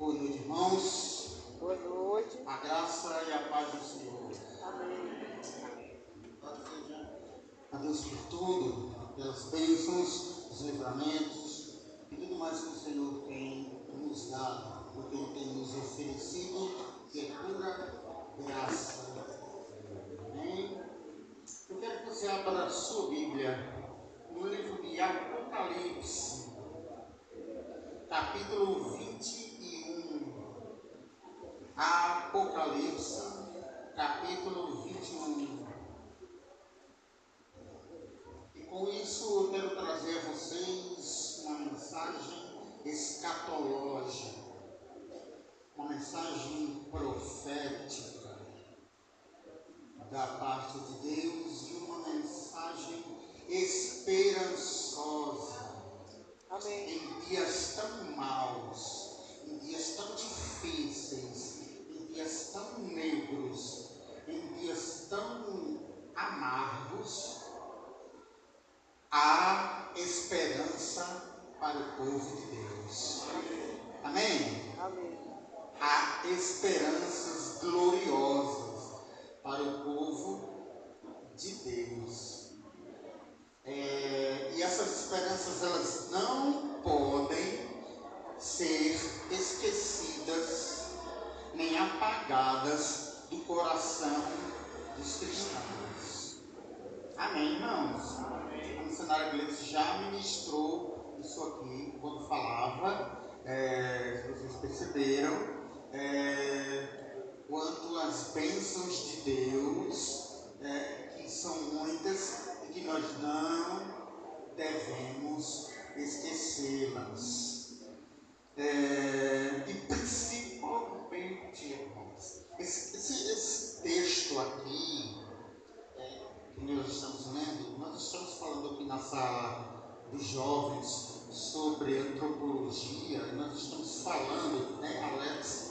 Boa noite, irmãos. Boa noite. A graça e a paz do Senhor. Amém. A Deus por tudo, pelas bênçãos, os livramentos e tudo mais que o Senhor tem nos dado, o que Ele tem nos oferecido, que é pura graça. Amém? Eu quero que você abra a sua Bíblia no livro de Apocalipse, capítulo 21. Apocalipse, capítulo 21. E com isso eu quero trazer a vocês uma mensagem escatológica, uma mensagem profética da parte de Deus e uma mensagem esperançosa. Amém. Em dias tão maus, em dias tão difíceis, em dias tão negros, em dias tão amargos, há esperança para o povo de Deus. Amém? Amém. Há esperanças gloriosas para o povo de Deus. E essas esperanças, elas não podem ser esquecidas nem apagadas do coração dos cristãos. Amém, irmãos? A missionária Gleice já ministrou isso aqui quando falava, se vocês perceberam, quanto às bênçãos de Deus, que são muitas e que nós não devemos esquecê-las. E principalmente, irmãos, esse texto aqui, que nós estamos lendo, nós estamos falando aqui na sala dos jovens sobre antropologia, nós estamos falando, Alex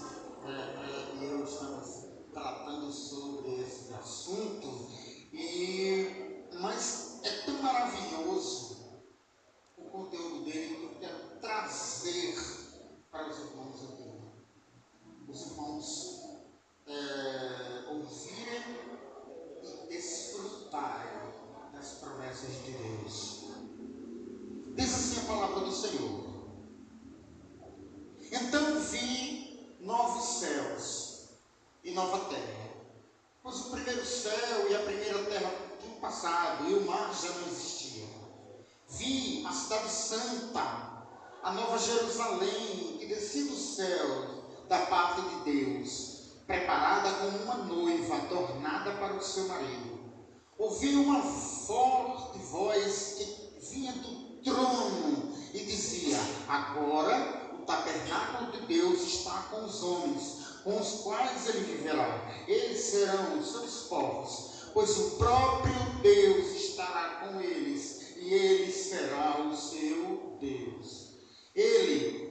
e eu estamos tratando sobre esse assunto, mas é tão maravilhoso o conteúdo dele que eu quero trazer para os irmãos aqui. Os irmãos ouvirem e desfrutarem das promessas de Deus. Diz assim a palavra do Senhor: então vi novos céus e nova terra, pois o primeiro céu e a primeira terra tinham passado e o mar já não existia. Vi a cidade santa, a nova Jerusalém, que descia do céu da parte de Deus, preparada como uma noiva adornada para o seu marido. Ouvi uma forte voz que vinha do trono e dizia: agora o tabernáculo de Deus está com os homens, com os quais ele viverá. Eles serão os seus povos, pois o próprio Deus estará com eles, e ele será o seu Deus. Ele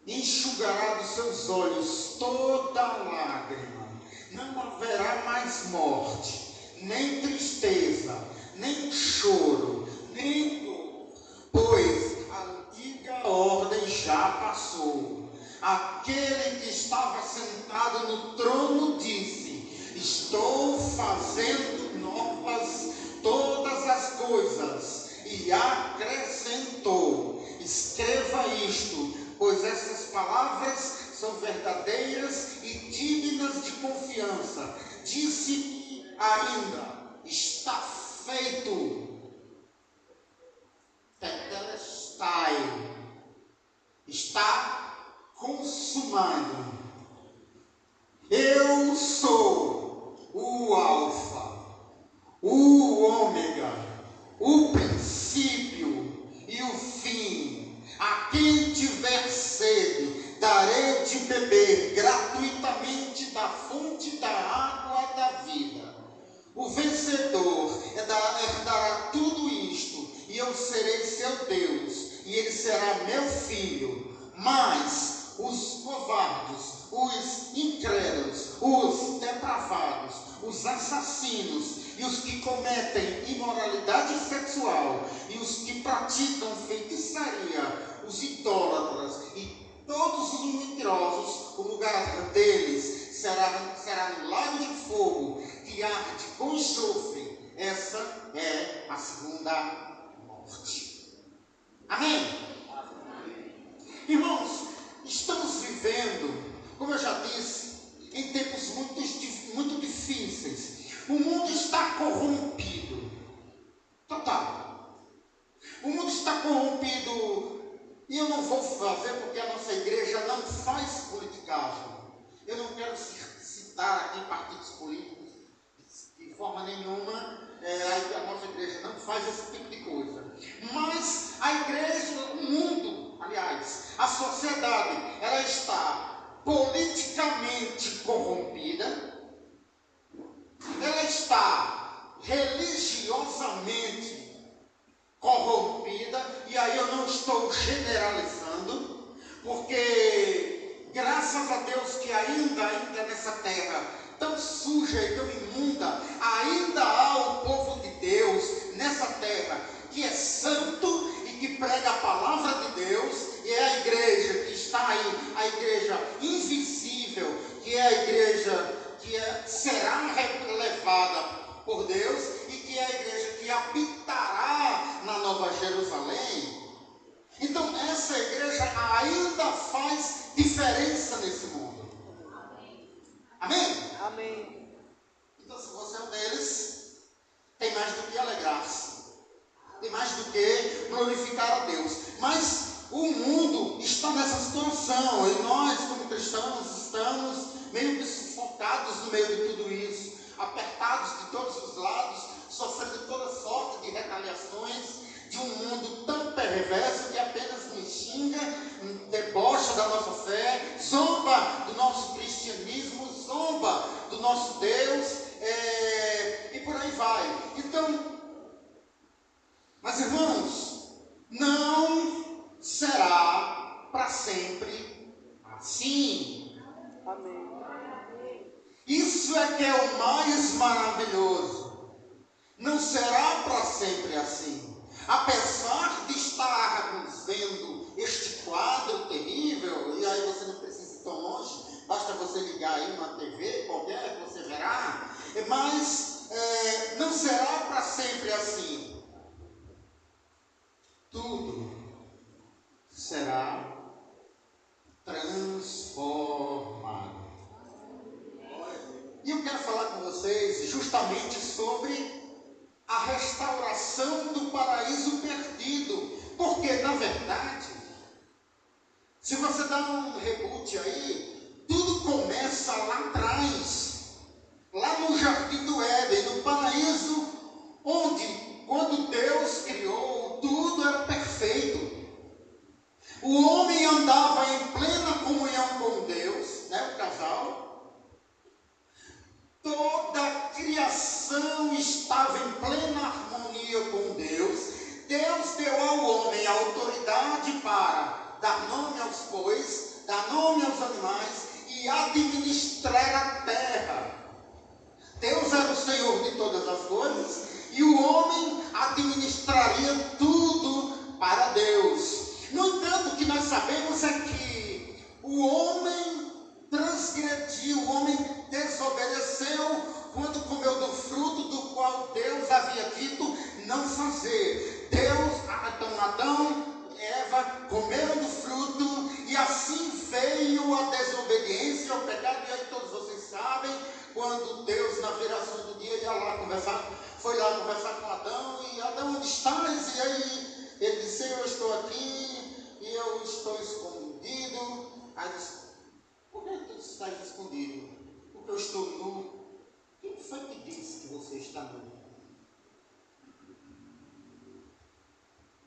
enxugará dos seus olhos toda lágrima. Não haverá mais morte, nem tristeza, nem choro, nem dor, pois a antiga ordem já passou. Aquele que estava sentado no trono disse: estou fazendo novas todas as coisas. E acrescentou: escreva isto, pois essas palavras são verdadeiras e dignas de confiança. Disse ainda: está feito. Tetelestai, está consumado. Eu sou o Alfa, o Ômega, o princípio e o fim. A quem tiver sede, darei de beber gratuitamente da fonte da água da vida. O vencedor herdará tudo isto, e eu serei seu Deus, e ele será meu filho. Mas os covardes, os incrédulos, os depravados, os assassinos e os que cometem imoralidade sexual e os que praticam feitiçaria, os idólatras e todos os mentirosos, o lugar deles será no lago de fogo, que arde com enxofre. Essa é a segunda morte. Amém? Irmãos, estamos vivendo, como eu já disse, em tempos muito difíceis. O mundo está corrompido. Total. O mundo está corrompido. E eu não vou fazer porque a nossa igreja não faz politicagem. Eu não quero citar aqui partidos políticos. De forma nenhuma, a nossa igreja não faz esse tipo de coisa. Mas a igreja, o mundo, aliás, a sociedade, ela está politicamente corrompida. Ela está religiosamente corrompida, e aí eu não estou generalizando, porque graças a Deus que ainda nessa terra tão suja e tão imunda, ainda há o povo de Deus nessa terra que é santo e que prega a palavra de Deus, e é a igreja que está aí, a igreja invisível, que é a igreja que será levada por Deus, e que é a igreja que habitará na Nova Jerusalém. Então essa igreja ainda faz diferença nesse mundo. Amém? Amém. Então, se você é um deles, tem mais do que alegrar-se, tem mais do que glorificar a Deus. Mas o mundo está nessa situação, e nós, como cristãos, estamos meio que sufocados no meio de tudo isso, apertados de todos os lados, sofrendo toda sorte de retaliações de um mundo tão perverso que apenas nos xinga, debocha da nossa fé, zomba do nosso cristianismo, zomba do nosso Deus, e por aí vai. Então, mas irmãos, não será para sempre assim. Amém. Isso é que é o mais maravilhoso. Não será para sempre assim. Apesar de estarmos vendo este quadro terrível, e aí você não precisa ir tão longe, basta você ligar aí uma TV qualquer que você verá, mas não será para sempre assim. Tudo será transformado. E eu quero falar com vocês justamente sobre a restauração do paraíso perdido. Porque, na verdade, se você dá um reboot aí, tudo começa lá atrás, lá no Jardim do Éden, no paraíso, onde, quando Deus criou, tudo era perfeito. O homem andava em plena comunhão com Deus, né, o casal. Toda a criação estava em plena harmonia com Deus. Deus deu ao homem a autoridade para dar nome aos bois, dar nome aos animais e administrar a terra. Deus era o Senhor de todas as coisas e o homem administraria tudo para Deus. No entanto, o que nós sabemos é que o homem transgrediu, o homem desobedeceu quando comeu do fruto do qual Deus havia dito não fazer. Então Adão e Eva comeram do fruto e assim veio a desobediência, o pecado. E aí todos vocês sabem, quando Deus na viração do dia foi lá conversar com Adão, e Adão, onde estás? E aí ele disse, eu estou aqui e eu estou escondido. Aí disse, por que tu estás escondido? Porque eu estou nu. Quem foi que disse que você está nu?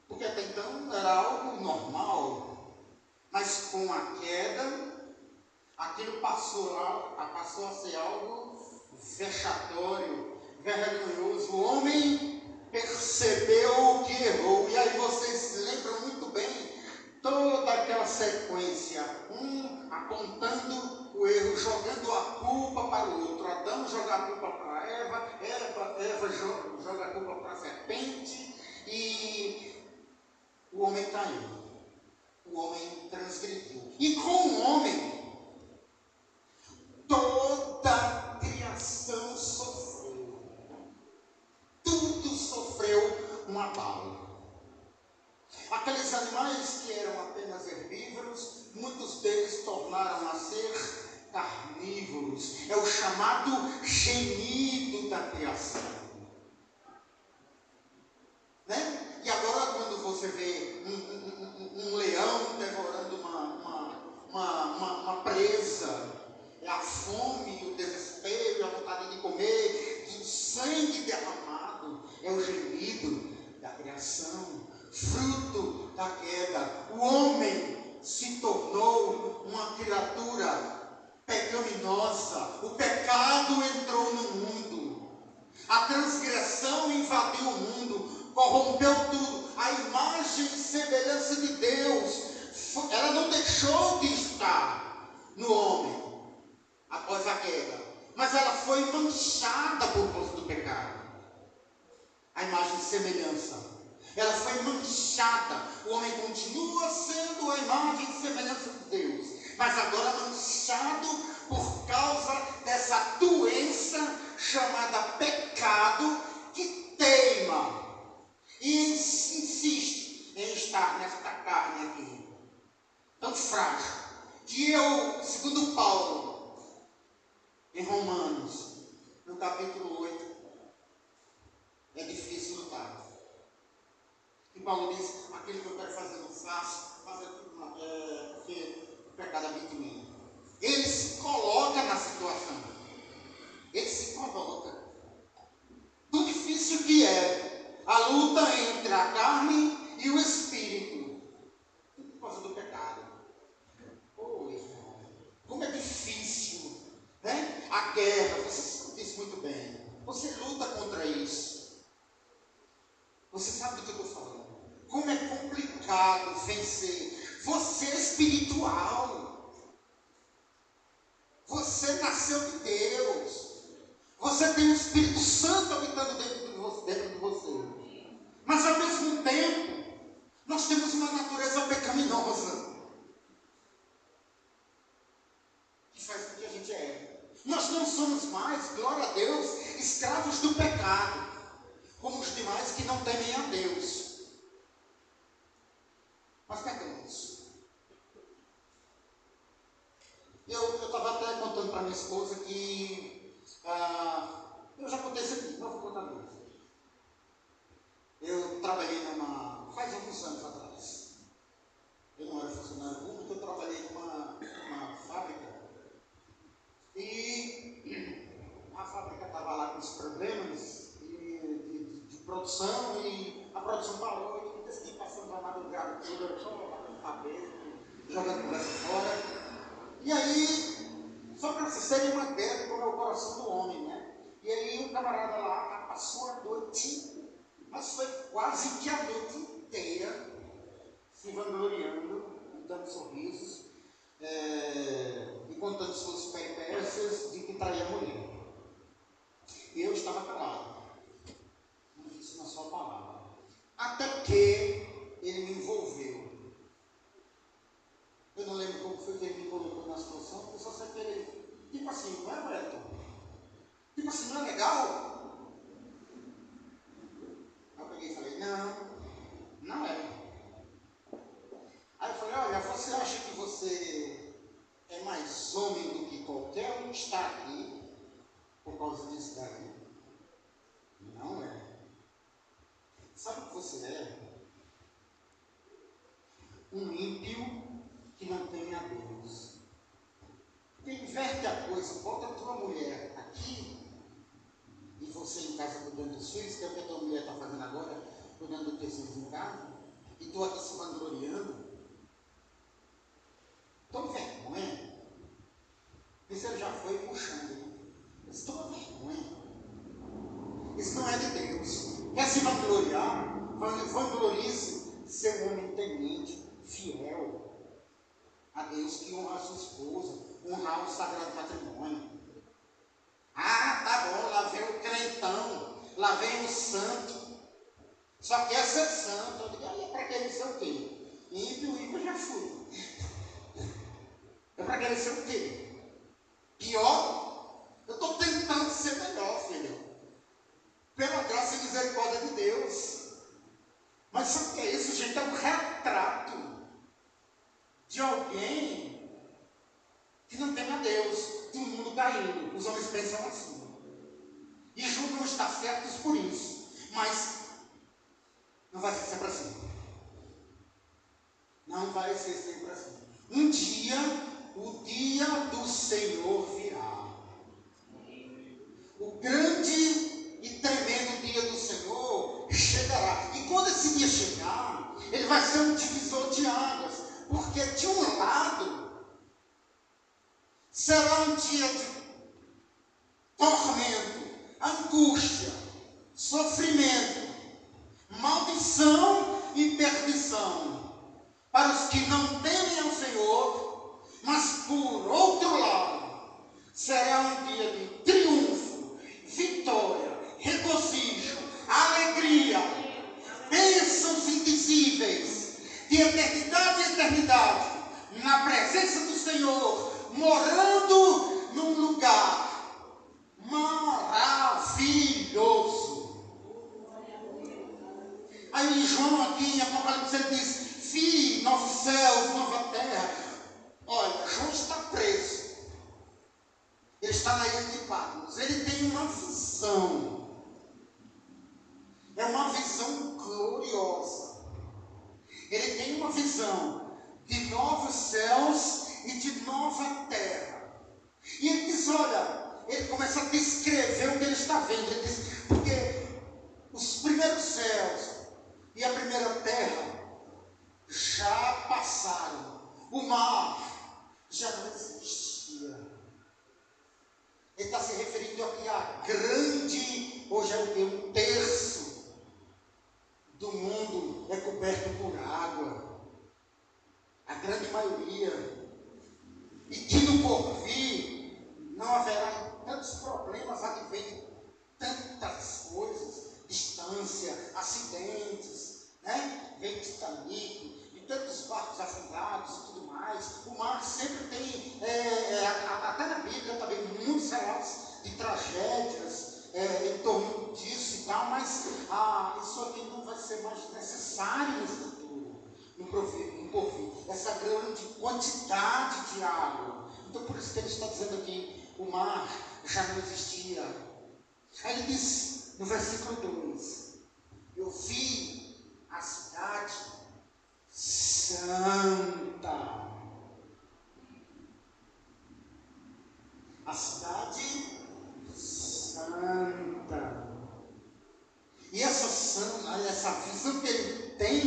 Porque até então era algo normal, mas com a queda, aquilo passou a ser algo vexatório, vergonhoso. O homem percebeu que errou, e aí vocês lembram muito bem toda aquela sequência, apontando o erro, jogando a culpa para o outro. Adão joga a culpa para Eva joga a culpa para a serpente, e o homem caiu. o homem transgrediu. E com o homem, toda a criação sofreu. Tudo sofreu um abalo. Aqueles animais que eram apenas herbívoros, muitos deles tornaram a ser carnívoros. É o chamado gemido da criação. Né? E agora, quando você vê um leão devorando uma presa, é a fome, o desespero, a vontade de comer, o sangue derramado, é o gemido da criação, fruto da queda. O homem se tornou uma criatura pecaminosa, o pecado entrou no mundo, a transgressão invadiu o mundo, corrompeu tudo. A imagem e semelhança de Deus, ela não deixou de estar no homem após a queda, mas ela foi manchada por causa do pecado. A imagem e semelhança, ela foi manchada. O homem continua sendo a imagem e semelhança de Deus, mas agora manchado por causa dessa doença chamada pecado, que teima e insiste em estar nesta carne aqui, tão frágil, que eu, segundo Paulo, em Romanos, no capítulo 8, é difícil lutar. E Paulo diz: aquilo que eu quero fazer não faço, fazer tudo porque o pecado habita em mim. Ele se coloca na situação. Ele se coloca. Tão difícil que é a luta entre a carne e o espírito, por causa do pecado. Oh, irmão, como é difícil, né? A guerra, você sabe disso muito bem. Você luta contra isso. Você sabe do que eu estou falando. Como é complicado vencer. Você é espiritual. Você nasceu de Deus. Você tem o Espírito Santo habitando dentro de você. Mas ao mesmo tempo, nós temos uma natureza pecaminosa, que faz com que a gente erre. Nós não somos mais, glória a Deus, escravos do pecado, como os demais que não temem a Deus. Mas pecamos. Eu estava até contando para minha esposa que eu já contei isso aqui, não vou contar mais. Eu trabalhei faz alguns anos atrás. Eu não era funcionário público, eu trabalhei numa fábrica. E a fábrica estava lá com os problemas de produção, e a produção parou, e eu decidi passando a madrugada toda, só batendo cabeça, jogando conversa fora. E aí, só para vocês terem uma ideia como é o coração do homem, né? E aí o camarada lá passou a noite, mas foi quase que a noite inteira, se vangloriando, dando sorrisos, e contando suas peripécias de que traía a mulher. E eu estava calado, não disse uma só palavra, até que ele me envolveu. Eu não lembro como foi que ele me colocou na situação, porque só sei que ele, tipo assim, não é, Wellington? Tipo assim, não é legal? Aí eu peguei e falei: não é. Aí eu falei: olha, você acha que você é mais homem do que qualquer um que está aqui por causa disso daí? Não é. Sabe o que você é? Um ímpio que não teme a Deus. Porque inverte a coisa, bota a tua mulher aqui e você em casa cuidando dos filhos, que é o que a tua mulher está fazendo agora, cuidando dos teus filhos em casa, e tu aqui se vangloriando. Toma vergonha. Isso ele já foi puxando. Isso toma vergonha. Isso não é de Deus. Quer se vangloriar? Vanglorize ser um homem temente, fiel a Deus, que honra a sua esposa, honrar o sagrado matrimônio. Ah, tá bom, lá vem o crentão, lá vem o santo. Só quer ser santo. Eu digo: para que ele ser o quê? Ímpio eu já fui. querer ser o quê? Pior? Eu estou tentando ser melhor, filho. Pela graça e misericórdia de Deus. Mas sabe o que é isso, gente? É um retrato de alguém que não tem a Deus, de um mundo caído. Os homens pensam assim. E julgam estar certos por isso. Mas não vai ser sempre assim. Não vai ser sempre assim. Um dia, o dia do Senhor virá. O grande e tremendo dia do Senhor chegará. E quando esse dia chegar, ele vai ser um divisor de águas. Porque de um lado, será um dia de tormento, angústia, sofrimento, maldição e perdição para os que não temem ao Senhor. Mas por outro lado, será um dia de triunfo, vitória, regozijo, alegria, bênçãos indizíveis, de eternidade em eternidade, na presença do Senhor, morando num lugar maravilhoso. Aí João aqui em Apocalipse ele diz: vi novos céus, nova terra. Olha, João está preso. Ele está na ilha de Patmos. Ele tem uma visão. É uma visão gloriosa. Ele tem uma visão de novos céus e de nova terra. E ele diz, olha, ele começa a descrever o que ele está vendo. Ele diz, porque os primeiros céus e a primeira terra já passaram. O mar já não existia. Ele está se referindo aqui a grande, hoje é o que? 1/3 do mundo é coberto por água. A grande maioria. E que no porvir não haverá tantos problemas advêm de tantas coisas, distância, acidentes, né? Vem Titanic, e tantos barcos afundados e tudo mais. O mar sempre tem, até na Bíblia também, muitos relatos de tragédias em torno disso e tal, mas isso aqui não vai ser mais necessário no futuro, no porvir. Essa grande quantidade de água. Então por isso que ele está dizendo aqui, o mar já não existia. Aí ele diz no versículo 2, eu vi a cidade santa. A cidade santa. E essa visão que ele tem,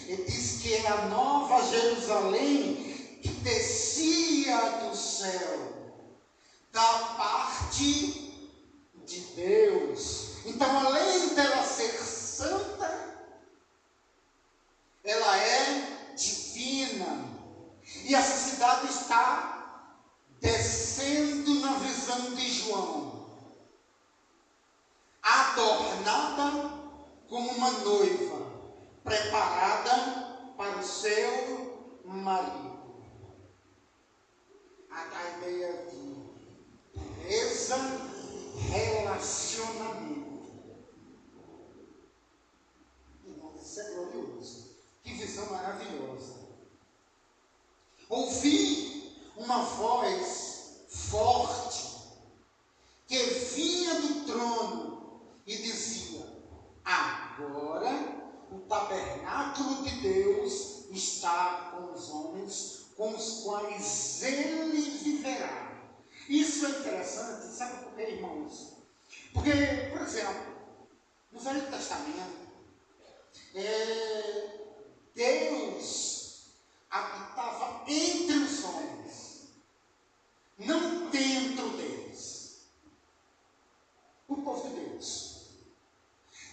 ele diz que é a nova Jerusalém que descia do céu, da parte de Deus. Então, além dela ser santa, ela é divina. E essa cidade está descendo na visão de João, adornada como uma noiva, preparada para o seu marido. A ideia de pureza, relacionamento. Irmãos, isso é glorioso. Que visão maravilhosa. Ouvi uma voz forte que vinha do trono e dizia: agora o tabernáculo de Deus está com os homens, com os quais ele viverá. Isso é interessante, sabe por quê, irmãos? Porque, por exemplo, no Velho Testamento, Deus habitava entre os homens, não dentro deles. O povo de Deus.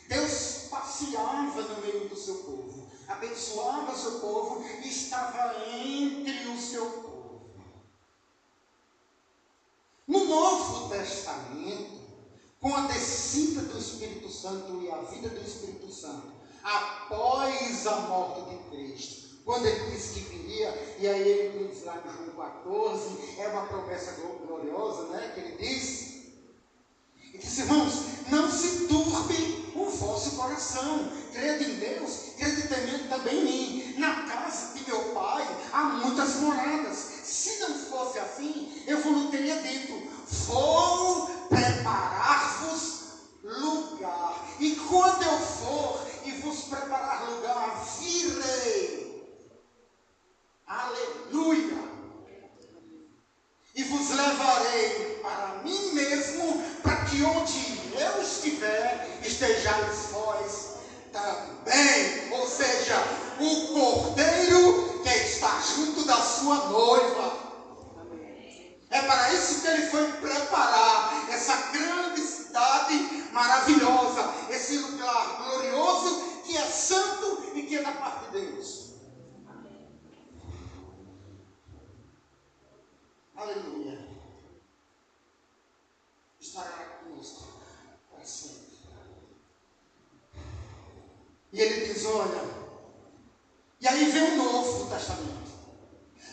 Deus passeava no meio do seu povo, abençoava o seu povo e estava entre o seu povo. No Novo Testamento, com a descida do Espírito Santo e a vida do Espírito Santo, após a morte de Cristo, quando ele disse que viria E aí ele diz lá no João 14, é uma promessa gloriosa, né? Que ele diz. Ele diz, irmãos, não se turbe o vosso coração. Crede em Deus, crede também em mim. Na casa de meu pai há muitas moradas. Se não fosse assim, eu vos teria dito, vou preparar-vos lugar. E quando eu for e vos preparar lugar, virei. Aleluia. E vos levarei para mim mesmo, para que onde eu estiver, estejais vós também. Ou seja, o cordeiro que está junto da sua noiva. É para isso que ele foi preparar essa grande cidade maravilhosa, esse lugar glorioso que é santo e que é da parte de Deus. Aleluia. Estará conosco para sempre. E ele diz, olha, e aí vem o Novo Testamento.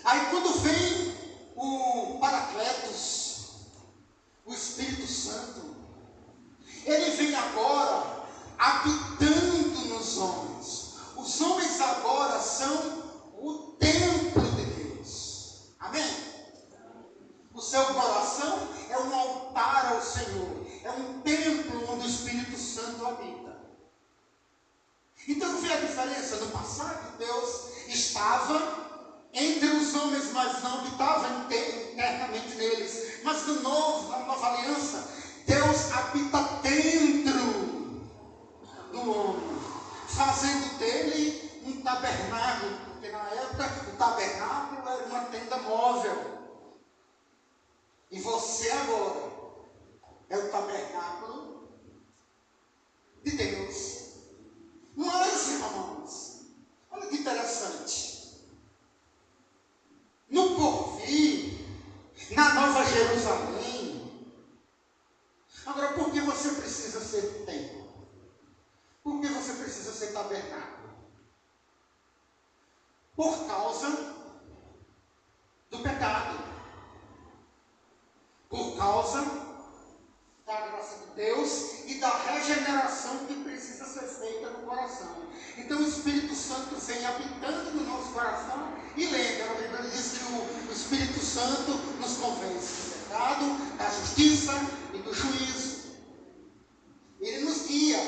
Aí quando vem o Paracletos, o Espírito Santo, ele vem agora habitando nos homens. Os homens agora são o templo de Deus. Amém? O seu coração é um altar ao Senhor. É um templo onde o Espírito Santo habita. Então vê a diferença. No passado Deus estava entre os homens, mas não habitava internamente neles. Mas no novo, na nova aliança, Deus habita dentro do homem, fazendo dele um tabernáculo. Porque na época o tabernáculo era uma tenda móvel. E você agora é o tabernáculo de Deus. Mas, irmãos, olha que interessante. No porvir, na Nova Jerusalém. Agora, por que você precisa ser templo? Por que você precisa ser tabernáculo? Por causa do pecado. Por causa da graça de Deus e da regeneração que precisa ser feita no coração. Então o Espírito Santo vem habitando no nosso coração e lembra, a Bíblia diz que o Espírito Santo nos convence do pecado, da justiça e do juízo. Ele nos guia,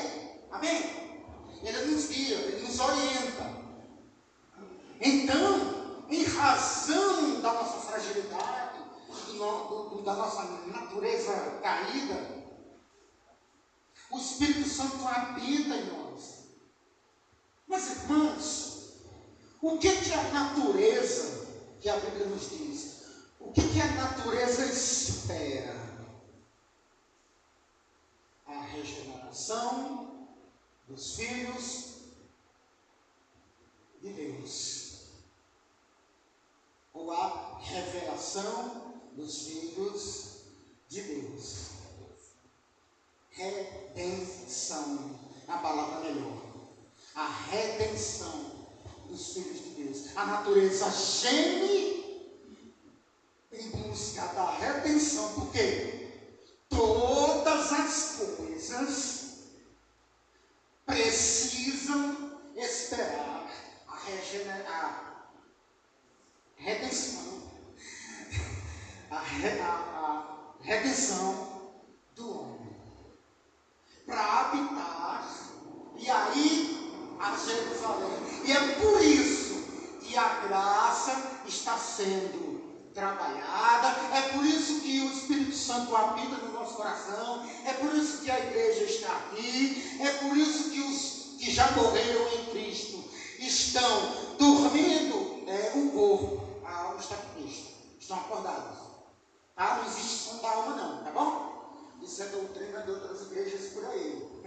amém? Ele nos guia, ele nos orienta. Então, em razão da nossa fragilidade, da nossa natureza caída, o Espírito Santo habita em nós. Mas, irmãos, o que é a natureza que a Bíblia nos diz? O que a natureza espera? A regeneração dos filhos de Deus, ou a revelação dos filhos de Deus. Redenção, a palavra melhor. A redenção dos filhos de Deus. A natureza geme em busca da redenção, porque todas as coisas precisam esperar a redenção. A redenção do homem para habitar e aí a Jerusalém. E é por isso que a graça está sendo trabalhada, é por isso que o Espírito Santo habita no nosso coração, é por isso que a igreja está aqui, é por isso que os que já morreram em Cristo estão dormindo o corpo, a alma está com Cristo, estão acordados. Tá? Não existe som da alma não, tá bom? Isso é doutrina de outras igrejas por aí.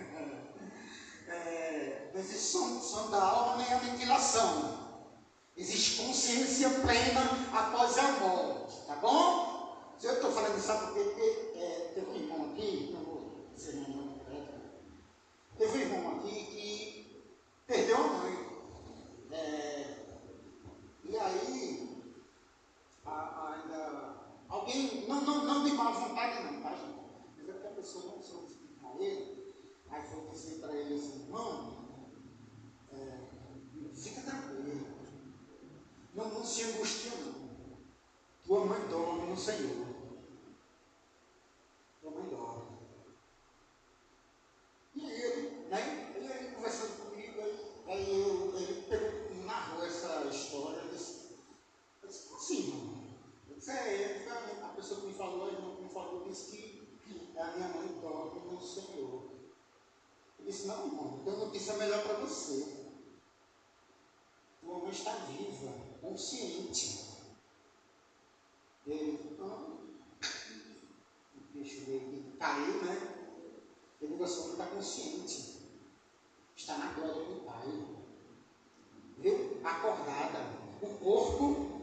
Não existe som da alma nem aniquilação. Existe consciência plena após a morte, tá bom? Se eu estou falando isso, sabe porque teve um irmão aqui, não vou dizer meu nome correto, teve um irmão aqui que perdeu a mãe. E aí alguém, não de má vontade não, tá gente? Mas é porque a pessoa não soube explicar ele, aí foi dizer para ele assim, irmão, fica tranquilo, não se angustia não, tua mãe dorme no Senhor, tua mãe dorme. E ele, né, ele conversando comigo, aí ele narrou essa história, eu disse, sim, irmão. A pessoa que me falou, a irmã que me falou, disse que a minha mãe dorme no Senhor. Eu disse, não, irmão, eu tenho notícia melhor para você. Tua mãe está viva, consciente. Ele, não, o bicho dele caiu, né? Ele digo, a sua mãe está consciente. Está na glória do Pai. Viu? Acordada. O corpo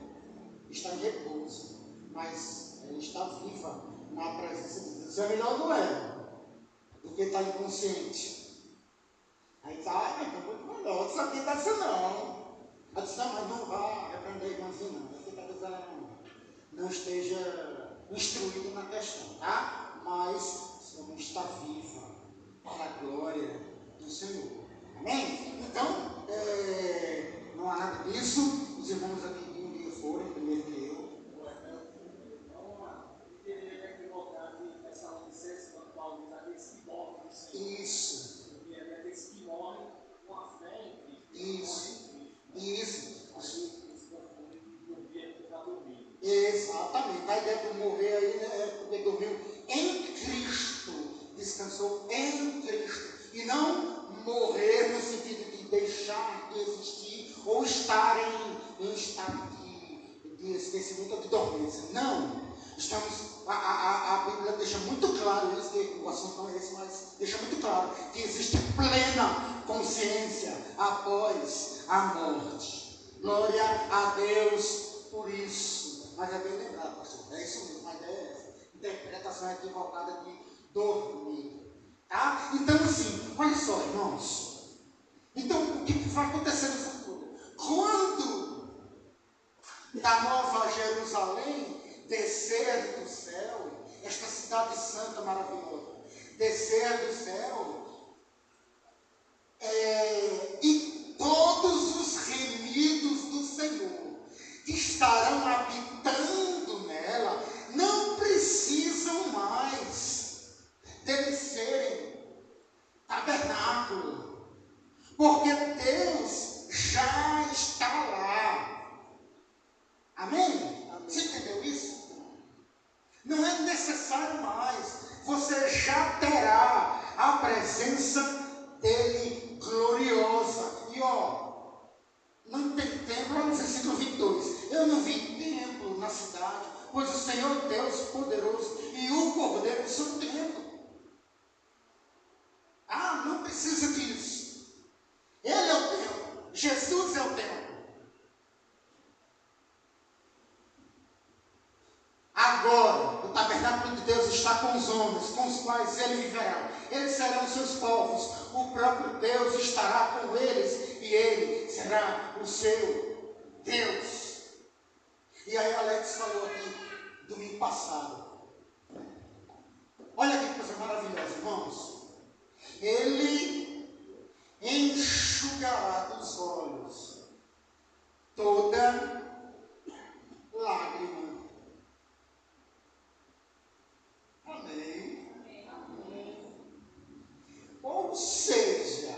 está em repouso, mas ela está viva na presença de Deus. Isso é melhor do do que estar inconsciente. Aí tá, então muito melhor. Isso aqui não deve não. Ela disse, não, mas não vá repreender a irmãzinha, não. Porque talvez ela não esteja instruída na questão, tá? Mas sua mãe está viva para a glória do Senhor. Amém? Então, não há nada disso. Os irmãos aqui de um dia foram, primeiro que eu. Isso. Exatamente. A ideia de morrer aí, né, é porque dormiu em Cristo, descansou em Cristo. E não morrer no sentido de deixar de existir ou estar em estado de esquecimento ou de dormência. Não. A Bíblia deixa muito claro isso, que o assunto não é esse, mas deixa muito claro que existe plena consciência após a morte. Glória a Deus por isso. Mas é bem lembrado, pastor. É isso mesmo, a ideia é essa. Interpretação equivocada de dormir. Tá? Então, assim, olha só, irmãos. Então, o que vai acontecer no futuro? Quando da Nova Jerusalém descer do céu, esta cidade santa maravilhosa, descer do céu, e todos os remidos do Senhor que estarão habitando nela, não precisam mais deles serem tabernáculo, porque Deus já está lá. Amém? Você entendeu isso? Não é necessário mais. Você já terá a presença dele gloriosa. E não tem templo, olha no versículo 22. Eu não vi templo na cidade, pois o Senhor Deus poderoso e o Cordeiro são templo. Não precisa disso. Ele é o templo. Jesus é o templo. Agora, o tabernáculo de Deus está com os homens, com os quais ele viverá. Eles serão seus povos. O próprio Deus estará com eles e ele será o seu Deus. E aí Alex falou aqui domingo passado. Olha que coisa maravilhosa, irmãos. Ele enxugará dos olhos toda lágrima. Amém. Ou seja,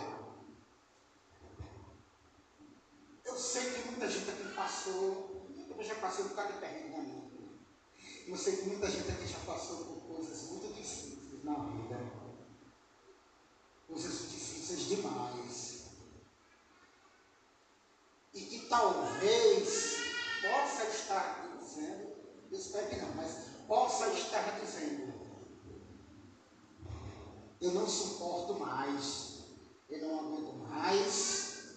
eu sei que muita gente aqui passou, eu também já passei um bocado de perrengue na minha vida. Eu sei que muita gente aqui já passou por coisas muito difíceis na vida. Coisas difíceis demais. E que talvez possa estar dizendo, eu espero que não, mas possa estar dizendo, eu não suporto mais, eu não aguento mais,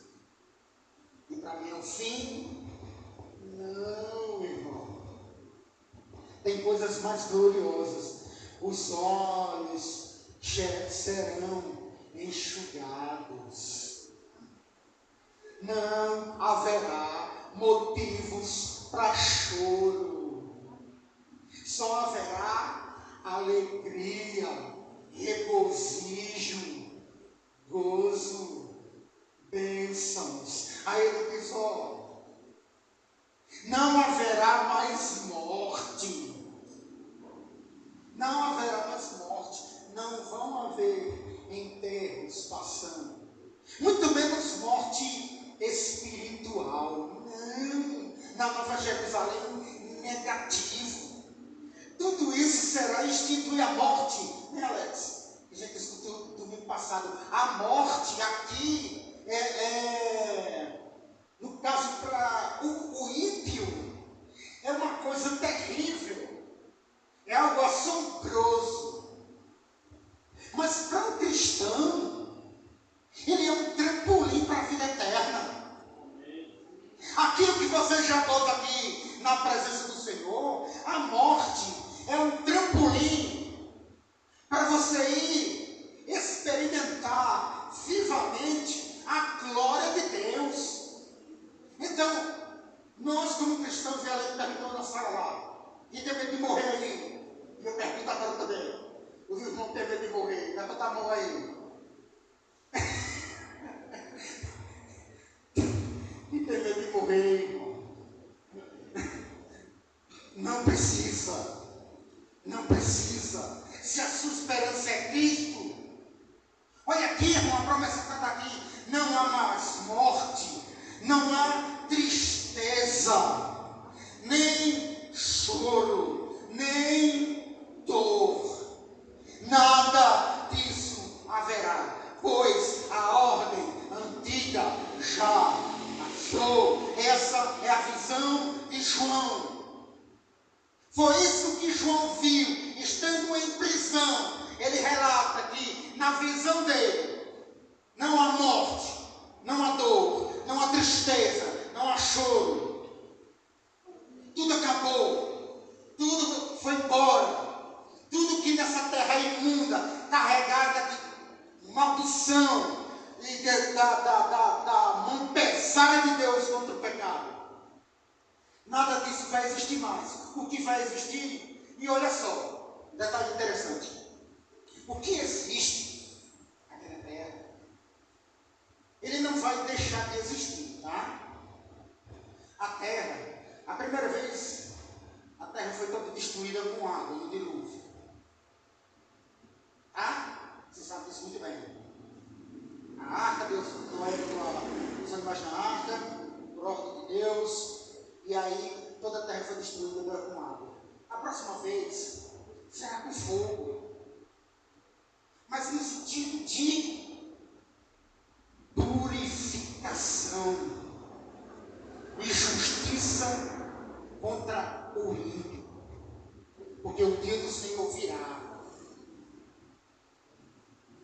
e para mim é o fim. Não, irmão. Tem coisas mais gloriosas. Os olhos serão enxugados. Não haverá motivos para choro. só haverá alegria, regozijo, gozo, bênçãos. Aí ele diz, ó, não haverá mais morte. Não haverá mais morte. Não vão haver enterros passando. Muito menos morte espiritual. Não. Na Nova Jerusalém, negativo. Tudo isso será instituir a morte. Né, Alex? A gente escutou domingo passado. A morte aqui no caso para o ímpio, é uma coisa terrível. É algo assombroso. Mas para o cristão, ele é um trampolim para a vida eterna. Aquilo que você já pôs aqui na presença do Senhor, a morte é um trampolim para você ir experimentar vivamente a glória de Deus. Então, nós como cristãos, e ela perguntou na sala lá, e tem medo de morrer aí? E eu pergunto agora também. Os irmãos têm medo de morrer, vai botar a mão aí. E tem medo de morrer, irmão. Não precisa. Não precisa. Se a sua esperança é Cristo. Olha aqui, irmão, a promessa que está aqui. Não há mais morte. Não há tristeza. Nem choro. Nem dor. Nada disso haverá. Pois a ordem antiga já passou. Essa é a visão de João. Foi isso que João viu, estando em prisão. Ele relata que, na visão dele, não há morte, não há dor, não há tristeza, não há choro. Tudo acabou, tudo foi embora. Tudo que nessa terra é imunda, carregada de maldição e da mão pesada de Deus contra o pecado. Nada disso vai existir mais. O que vai existir, e olha só, detalhe interessante. O que existe aqui na terra, ele não vai deixar de existir, tá? A terra, a primeira vez, a terra foi toda destruída com água no dilúvio. Tá? Você sabe disso muito bem. A arca, Deus, os animais na arca, por ordem de Deus. E aí toda a terra foi destruída com água. A próxima vez será com fogo. Mas no sentido de purificação e justiça contra o ímpio. Porque o dia do Senhor virá.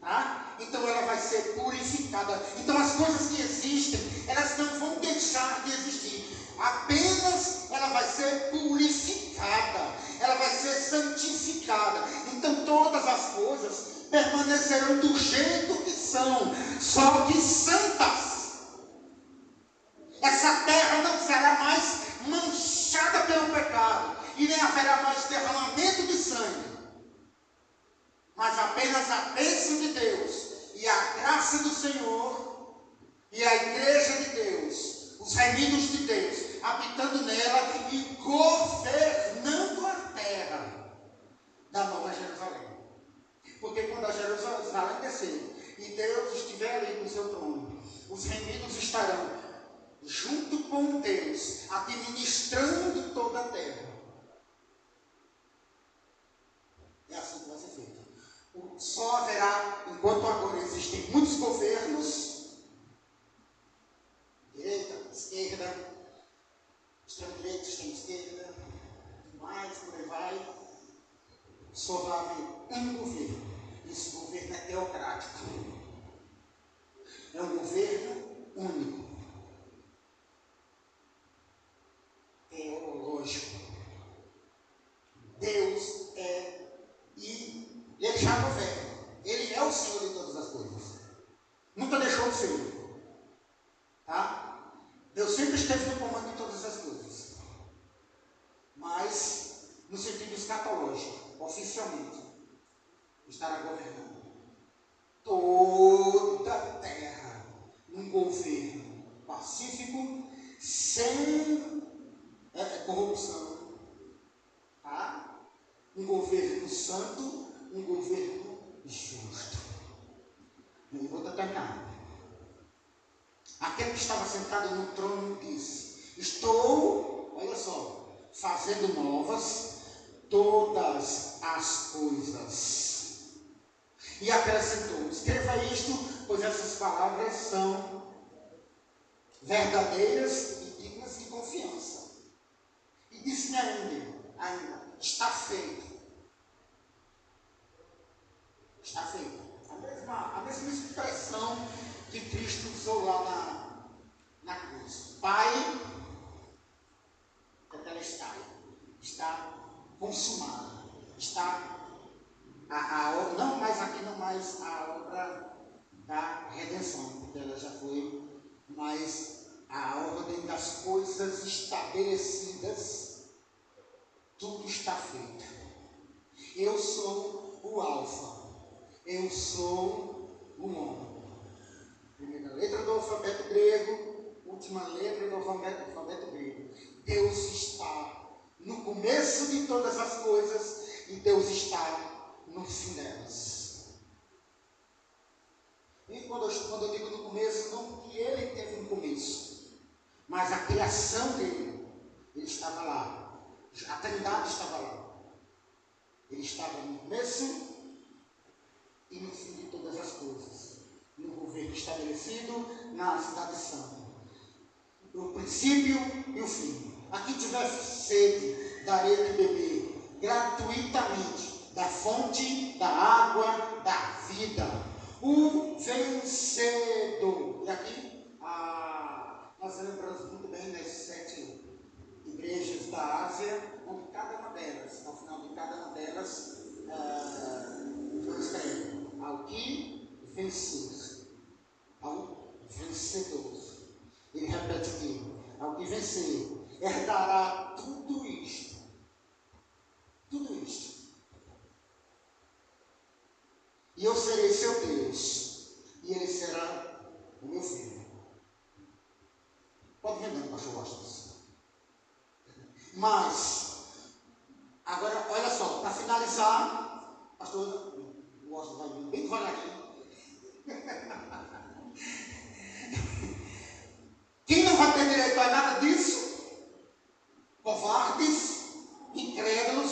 Tá? Então ela vai ser purificada. Então as coisas que existem, elas não vão deixar de existir. Apenas ela vai ser purificada, ela vai ser santificada. Então todas as coisas permanecerão do jeito que são, só que santas. Essa terra não será mais manchada pelo pecado, e nem haverá mais derramamento de sangue, mas apenas a bênção de Deus e a graça do Senhor e a igreja de Deus, os remidos de Deus, habitando nela e governando a terra da Nova Jerusalém. Porque quando a Jerusalém descer e Deus estiver ali com o seu trono, os remidos estarão junto com Deus, administrando toda a terra. É assim que vai ser feito. Só haverá, enquanto agora existem muitos governos, direita, esquerda, extrema-direita, extrema-esquerda, mais por aí vai, só vai haver um governo. Esse governo é teocrático. É um governo único. Teológico. Deus é e ele já governa. Ele é o Senhor de todas as coisas. Nunca deixou de ser. Tá? Deus sempre esteve no comando de todas as coisas. Mas, no sentido escatológica, oficialmente, estará governando toda a terra num governo pacífico, sem corrupção, tá? Um governo santo, um governo justo. Eu vou terminar. Aquele que estava sentado no trono disse: estou, olha só, fazendo novas todas as coisas. E acrescentou: escreva isto, pois essas palavras são verdadeiras e dignas de confiança. E disse-me ainda, está feito. Está feito. A mesma expressão que Cristo usou lá na cruz. Pai, está consumado. Está a obra, não mais a obra da redenção, porque ela já foi, mas a ordem das coisas estabelecidas, tudo está feito. Eu sou o Alfa, eu sou o Ômega. Primeira letra do alfabeto grego, última letra do alfabeto grego. Deus está no começo de todas as coisas e Deus está no fim delas. E quando eu digo no começo, não que ele teve um começo, mas a criação dele, ele estava lá. A Trindade estava lá. Ele estava no começo e no fim de todas as coisas. No governo estabelecido, na cidade santa. O princípio e o fim. A quem tiver sede, darei de beber gratuitamente da fonte da água da vida. O vencedor. E aqui, nós lembramos muito bem das 7 igrejas da Ásia, onde cada uma delas, ao final de cada uma delas, escreve: ao que vencer, ao vencedor. Ele repete aqui: ao que vencer, herdará tudo isto. Tudo isto. E eu serei seu Deus, e ele será o meu filho. Pode vender, pastor Washington. Mas, agora, olha só, para finalizar, pastor Washington vai vir bem devagarinho. Quem não vai ter direito a nada disso? Covardes, incrédulos,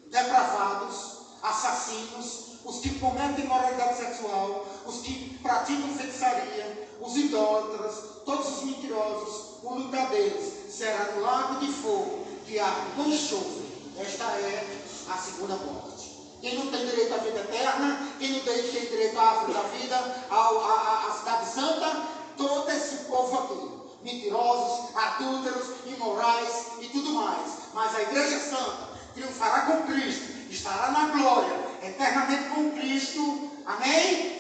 depravados, assassinos, os que cometem imoralidade sexual, os que praticam feitiçaria, os idólatras, todos os mentirosos. O lugar deles será no lago de fogo, que arde com enxofre. Esta é a segunda morte. Quem não tem direito à vida eterna, quem não tem direito à árvore da vida, à cidade santa, todo esse povo aqui, mentirosos, adúlteros, imorais e tudo mais. Mas a igreja santa triunfará com Cristo, estará na glória, eternamente com Cristo. Amém?